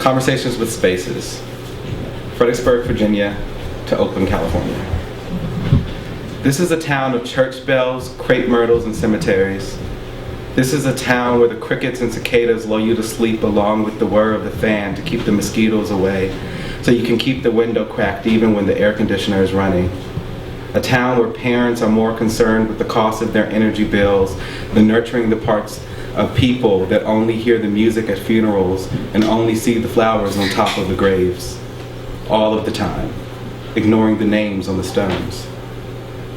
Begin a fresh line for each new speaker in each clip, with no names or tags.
Conversations with Spaces, Fredericksburg, Virginia to Oakland, California. This is a town of church bells, crepe myrtles, and cemeteries. This is a town where the crickets and cicadas lull you to sleep along with the whir of the fan to keep the mosquitoes away, so you can keep the window cracked even when the air conditioner is running. A town where parents are more concerned with the cost of their energy bills than nurturing the parts of people that only hear the music at funerals and only see the flowers on top of the graves, all of the time, ignoring the names on the stones.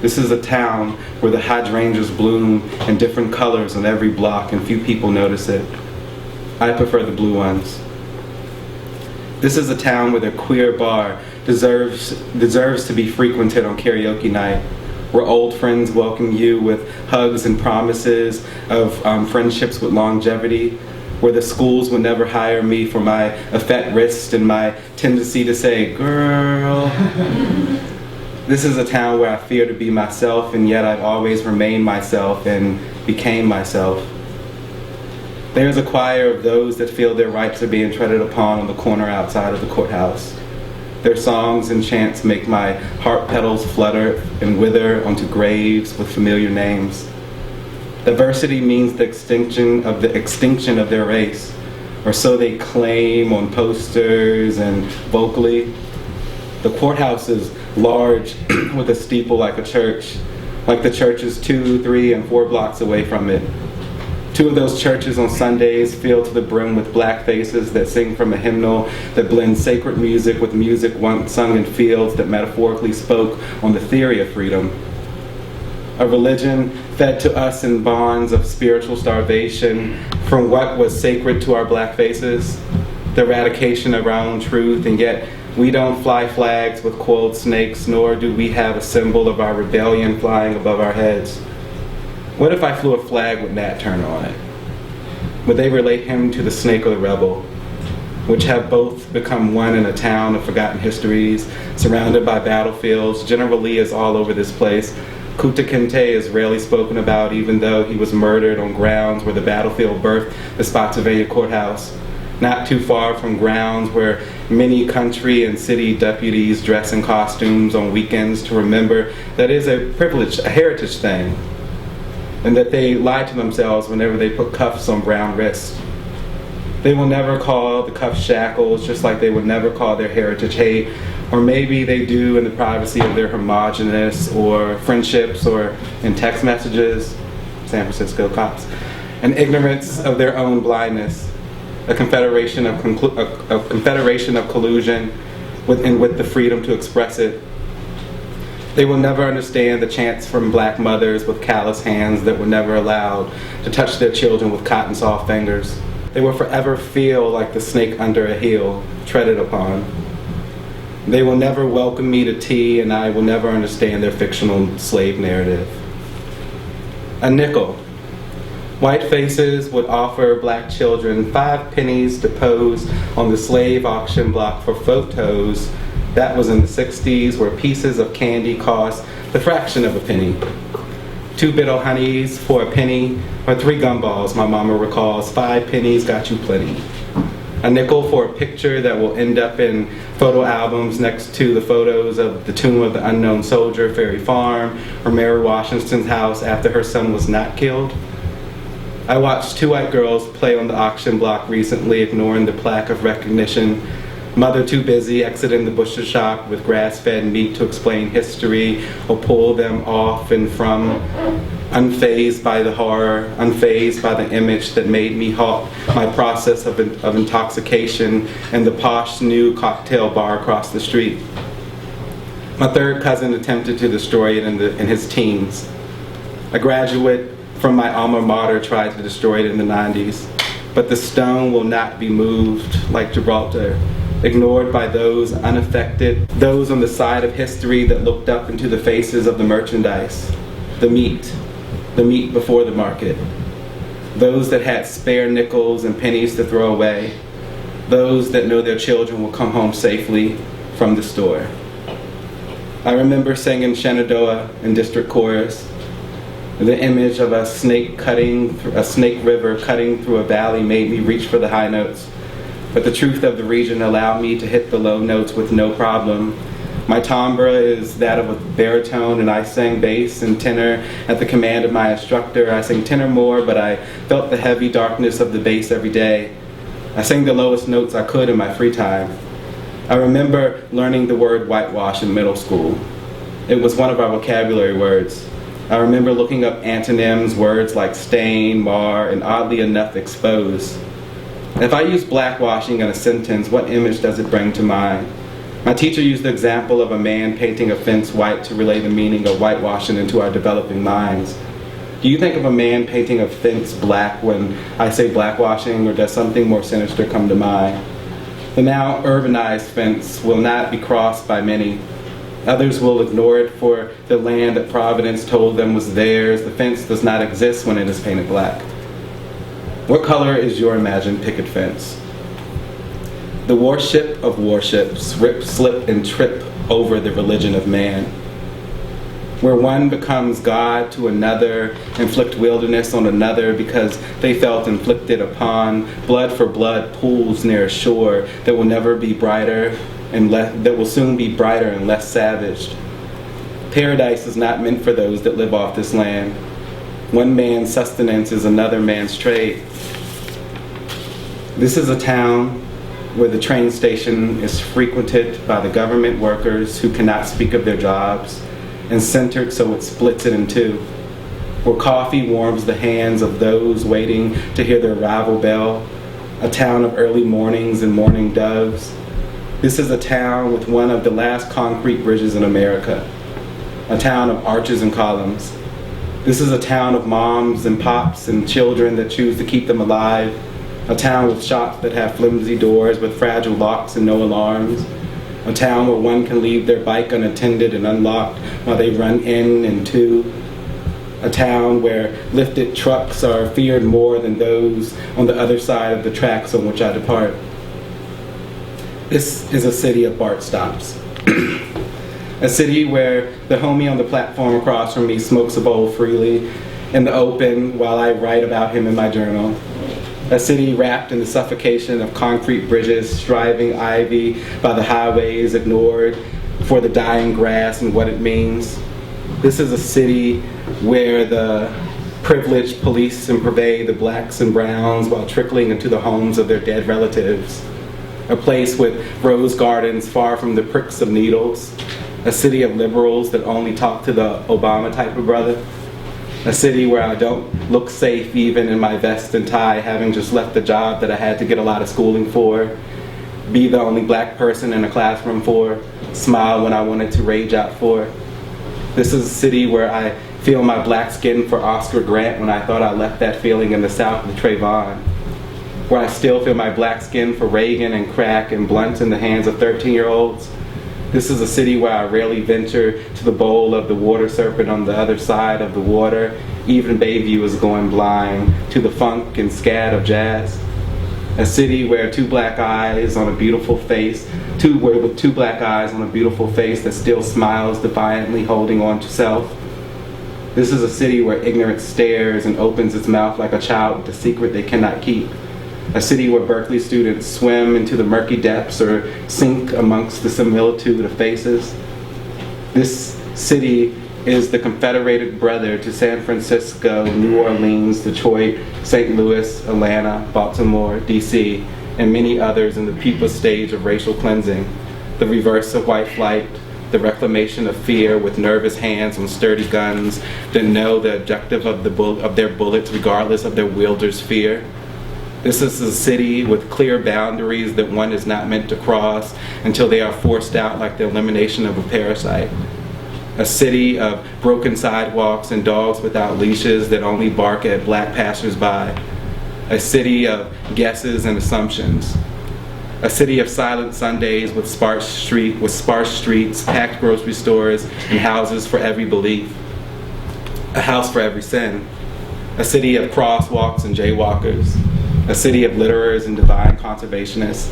This is a town where the hydrangeas bloom in different colors on every block and few people notice it. I prefer the blue ones. This is a town where the queer bar deserves to be frequented on karaoke night, where old friends welcome you with hugs and promises of friendships with longevity, where the schools would never hire me for my effete wrist and my tendency to say, girl. This is a town where I fear to be myself, and yet I've always remained myself and became myself. There's a choir of those that feel their rights are being treaded upon on the corner outside of the courthouse. Their songs and chants make my heart petals flutter and wither onto graves with familiar names. Diversity means the extinction of their race, or so they claim on posters and vocally. The courthouse is large with a steeple like a church, like the churches 2, 3, and 4 blocks away from it. 2 of those churches on Sundays filled to the brim with black faces that sing from a hymnal that blends sacred music with music once sung in fields that metaphorically spoke on the theory of freedom. A religion fed to us in bonds of spiritual starvation from what was sacred to our black faces, the eradication of our own truth, and yet we don't fly flags with coiled snakes, nor do we have a symbol of our rebellion flying above our heads. What if I flew a flag with Nat Turner on it? Would they relate him to the snake or the rebel, which have both become one in a town of forgotten histories, surrounded by battlefields? General Lee is all over this place. Kunta Kinte is rarely spoken about, even though he was murdered on grounds where the battlefield birthed the Spotsylvania Courthouse, not too far from grounds where many country and city deputies dress in costumes on weekends to remember that is a privilege, a heritage thing, and that they lie to themselves whenever they put cuffs on brown wrists. They will never call the cuffs shackles, just like they would never call their heritage hate, or maybe they do in the privacy of their homogenous or friendships or in text messages, San Francisco cops, and ignorance of their own blindness, a confederation of collusion with the freedom to express it. They will never understand the chants from black mothers with callous hands that were never allowed to touch their children with cotton soft fingers. They will forever feel like the snake under a heel, treaded upon. They will never welcome me to tea, and I will never understand their fictional slave narrative. A nickel. White faces would offer black children 5 pennies to pose on the slave auction block for photos. That was in the 60s, where pieces of candy cost the fraction of a penny. 2 Biddle Honeys for a penny, or 3 gumballs, my mama recalls. 5 pennies got you plenty. A nickel for a picture that will end up in photo albums next to the photos of the tomb of the unknown soldier, Ferry Farm, or Mary Washington's house after her son was not killed. I watched 2 white girls play on the auction block recently, ignoring the plaque of recognition. Mother too busy exiting the butcher shop with grass-fed meat to explain history or pull them off and from, unfazed by the horror, unfazed by the image that made me halt my process of intoxication in the posh new cocktail bar across the street. My 3rd cousin attempted to destroy it in his teens. A graduate from my alma mater tried to destroy it in the 90s, but the stone will not be moved like Gibraltar, ignored by those unaffected, those on the side of history that looked up into the faces of the merchandise, the meat before the market, those that had spare nickels and pennies to throw away, those that know their children will come home safely from the store. I remember singing Shenandoah in district chorus. The image of a snake river cutting through a valley made me reach for the high notes. but the truth of the region allowed me to hit the low notes with no problem. My timbre is that of a baritone, and I sang bass and tenor at the command of my instructor. I sang tenor more, but I felt the heavy darkness of the bass every day. I sang the lowest notes I could in my free time. I remember learning the word whitewash in middle school. It was one of our vocabulary words. I remember looking up antonyms, words like stain, mar, and oddly enough, expose. If I use blackwashing in a sentence, what image does it bring to mind? My teacher used the example of a man painting a fence white to relay the meaning of whitewashing into our developing minds. Do you think of a man painting a fence black when I say blackwashing, or does something more sinister come to mind? The now urbanized fence will not be crossed by many. Others will ignore it for the land that Providence told them was theirs. The fence does not exist when it is painted black. What color is your imagined picket fence? The warship of warships rip, slip, and trip over the religion of man. Where one becomes God to another, inflict wilderness on another because they felt inflicted upon. Blood for blood pools near a shore that will never be brighter and that will soon be brighter and less savaged. Paradise is not meant for those that live off this land. One man's sustenance is another man's trade. This is a town where the train station is frequented by the government workers who cannot speak of their jobs, and centered so it splits it in two, where coffee warms the hands of those waiting to hear the arrival bell, a town of early mornings and morning doves. This is a town with one of the last concrete bridges in America, a town of arches and columns. This is a town of moms and pops and children that choose to keep them alive, a town with shops that have flimsy doors with fragile locks and no alarms, a town where one can leave their bike unattended and unlocked while they run in and to, a town where lifted trucks are feared more than those on the other side of the tracks on which I depart. This is a city of BART stops. A city where the homie on the platform across from me smokes a bowl freely in the open while I write about him in my journal. A city wrapped in the suffocation of concrete bridges, striving ivy by the highways, ignored for the dying grass and what it means. This is a city where the privileged police and purvey the blacks and browns while trickling into the homes of their dead relatives. A place with rose gardens far from the pricks of needles. A city of liberals that only talk to the Obama type of brother. A city where I don't look safe even in my vest and tie, having just left the job that I had to get a lot of schooling for, be the only black person in a classroom for, smile when I wanted to rage out for. This is a city where I feel my black skin for Oscar Grant when I thought I left that feeling in the South with Trayvon. Where I still feel my black skin for Reagan and crack and blunts in the hands of 13-year-olds. This is a city where I rarely venture to the bowl of the water serpent on the other side of the water. Even Bayview is going blind to the funk and scat of jazz. A city where two black eyes on a beautiful face that still smiles defiantly, holding on to self. This is a city where ignorance stares and opens its mouth like a child with a secret they cannot keep. A city where Berkeley students swim into the murky depths or sink amongst the similitude of faces. This city is the confederated brother to San Francisco, New Orleans, Detroit, St. Louis, Atlanta, Baltimore, DC, and many others in the people's stage of racial cleansing, the reverse of white flight, the reclamation of fear with nervous hands on sturdy guns that know the objective of their bullets regardless of their wielder's fear. This is a city with clear boundaries that one is not meant to cross until they are forced out like the elimination of a parasite. A city of broken sidewalks and dogs without leashes that only bark at black passersby. A city of guesses and assumptions. A city of silent Sundays with sparse streets, packed grocery stores, and houses for every belief. A house for every sin. A city of crosswalks and jaywalkers. A city of litterers and divine conservationists.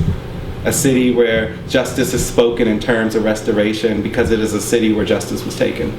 A city where justice is spoken in terms of restoration because it is a city where justice was taken.